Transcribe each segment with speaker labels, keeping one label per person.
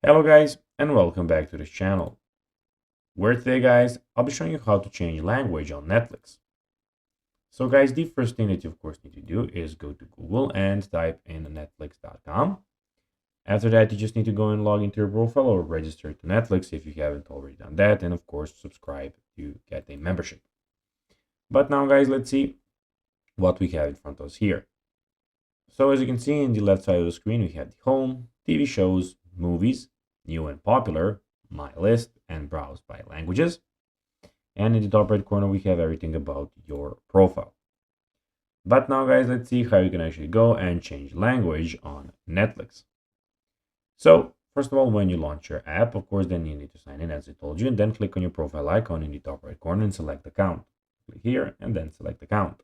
Speaker 1: Hello guys and welcome back to this channel, where today guys I'll be showing you how to change language on Netflix. So guys, the first thing that you of course need to do is go to Google and type in netflix.com. After that, you just need to go and log into your profile or register to Netflix if you haven't already done that, and of course subscribe to get a membership. But now guys, let's see what we have in front of us here. So as you can see in the left side of the screen, we have the home, TV shows, movies, new and popular, my list, and browse by languages. And in the top right corner, we have everything about your profile. But now guys, let's see how you can actually go and change language on Netflix. So first of all, when you launch your app, of course, then you need to sign in as I told you, and then click on your profile icon in the top right corner and select account. Click here and then select account.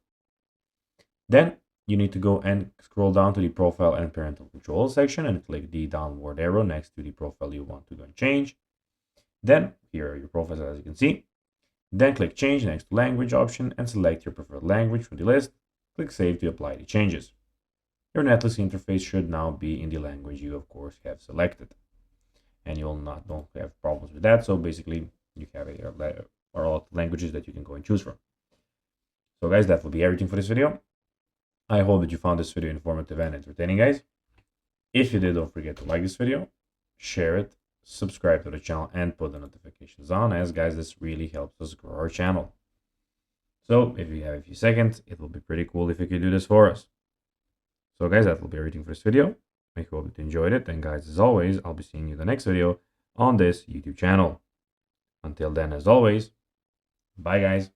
Speaker 1: Then you need to go and scroll down to the profile and parental control section and click the downward arrow next to the profile you want to go and change. Then here are your profiles as you can see. Then click change next to language option and select your preferred language from the list. Click save to apply the changes. Your Netflix interface should now be in the language you of course have selected. And you will don't have problems with that. So basically you have a lot of languages that you can go and choose from. So guys, that will be everything for this video. I hope that you found this video informative and entertaining, guys. If you did, don't forget to like this video, share it, subscribe to the channel, and put the notifications on, as guys, this really helps us grow our channel. So if you have a few seconds, it will be pretty cool if you could do this for us. So guys, that will be everything for this video. I hope that you enjoyed it, and guys, as always, I'll be seeing you in the next video on this YouTube channel. Until then, as always, bye guys.